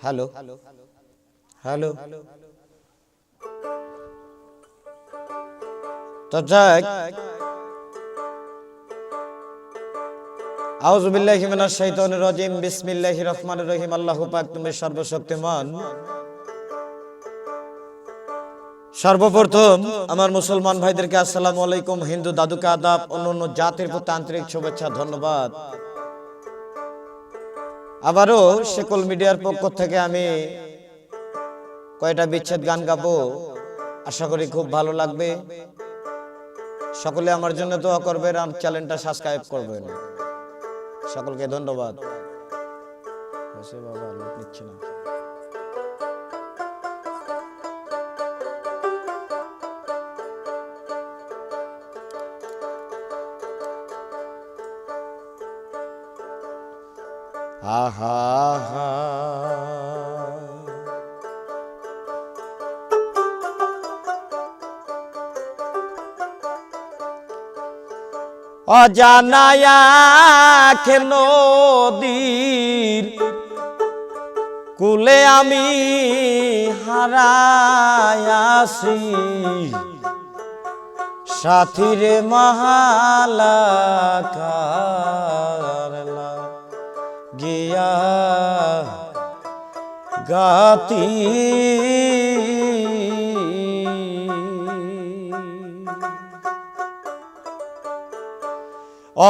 Hello hello. তো যাক, আউযু বিল্লাহি মিনাশ শাইতানির রাজিম, বিসমিল্লাহির রহমানির রহিম। আল্লাহু পাক তুমি সর্বশক্তিমান। সর্বপ্রথম আমার মুসলমান ভাইদেরকে আসসালামু আলাইকুম, হিন্দু দাদুকে আদাব, অন্যান্য জাতির প্রতি আন্তরিক শুভেচ্ছা, ধন্যবাদ। আবারও শেকল মিডিয়ার পক্ষ থেকে আমি কয়টা বিচ্ছেদ গান গাবো, আশা করি খুব ভালো লাগবে। সকলে আমার জন্য দোয়া করবেন আর চ্যানেলটা সাবস্ক্রাইব করবেন। সকলকে ধন্যবাদ। বাবা লোক নিচ্ছে না। আহা হা অজানায়া নদীর কুলে আমি হারায়াছি, সাথীরে মহালাকারলা গিয়া গাতি।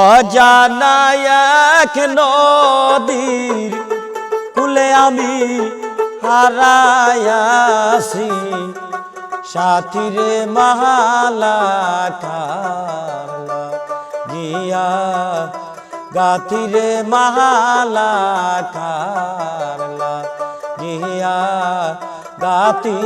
অজানা এক নদীর কুলে আমি হারায়াছি, সাথীরে মহালাকারলা গিয়া গাথিরে মহালাকারলা গিয়া গাতি।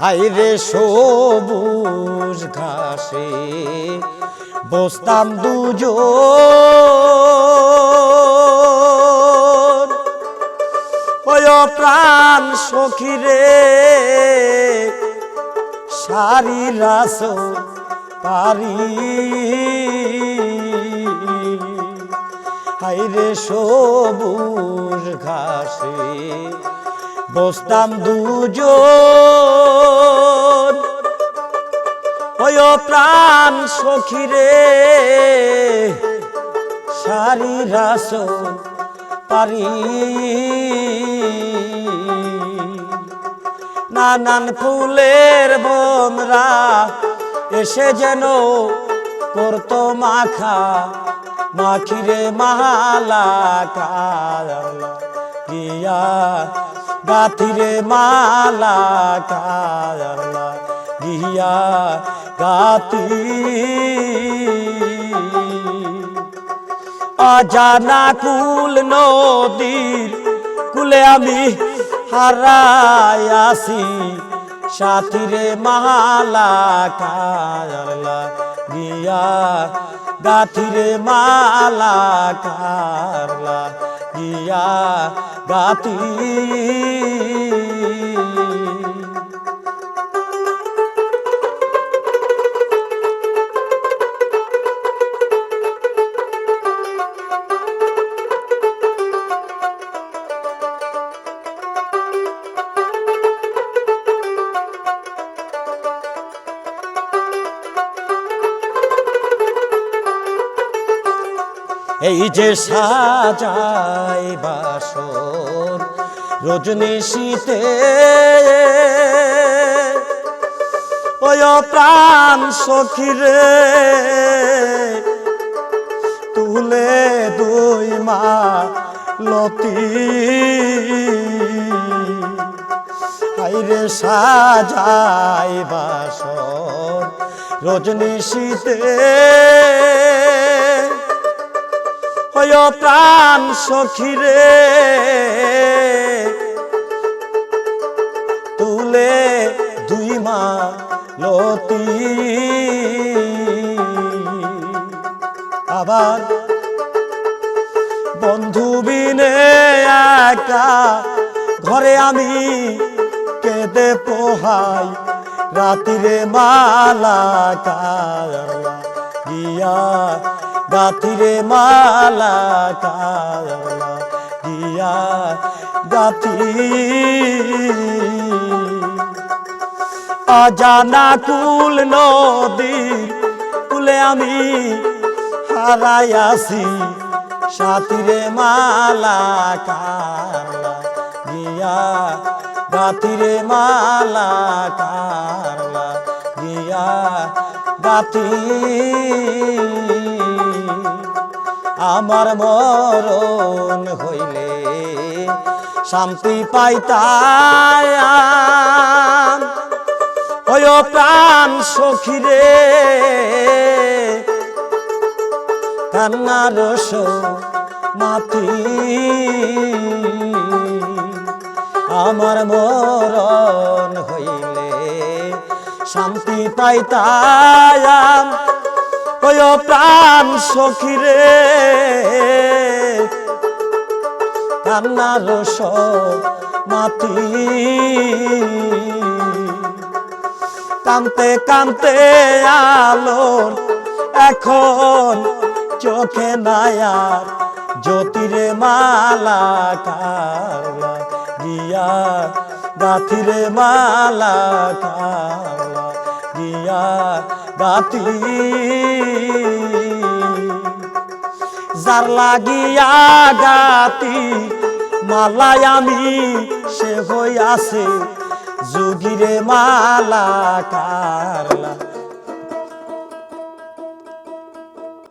হাইরে সবুজ ঘাসে বসতাম দুজন, ওই প্রাণ সখীরে সারি রাস পারি। হাইরে সবুজ ঘাসে বসতাম দুজন, ওই প্রাণ সখীরে সারি রাস পারি। নানান ফুলের বনরা এসে যেন করতো মাখা মাখিরে মহালাকারলা গিয়া গাথিরে মহালাকারলা গিয়া গাতি। অজানা কুল নদীর কুলে আমি হারায়াছি, সাথীরে মহালাকারলা গিয়া গাথিরে মহালাকারলা গিয়া গাতি। এই যে সাজাই বাসর রজনী শীতে, ওই প্রাণ সখীরে তুলে দুই মা লতি। হাইরে সাজাই বাসর রজনী শীতে, ওই প্রাণ সখীরে ফুলে দুই মালতি আবার বন্ধু বিনে একা ঘরে আমি কেঁদে পোহাই রাতিরে মালা কারলা গিয়া গাথিরে মালা কারলা গিয়া গাথি অজানা কুল নদীর কুলে আমি হারাইয়াছি সাথীরে মালা কারলা গিয়া গাথিরে মালা কারলা গিয়া গাথি আমার মরণ হইলে শান্তি পাইতাম ওই প্রাণ সখীরে কান্নার মাতি আমার মরণ হইলে শান্তি পাইতাম ওই প্রাণ সখীরে কান্নার মাতি কানতে কানতে আলোর এখন চোখে নায়ার জ্যোতিরে মালা কারলা গিয়া গাথিরে মালা কারলা গিয়া গাথি যার লাগিয়া গাতি মালাই আমি সে হইয়াছে যোগীরে মালা কারলা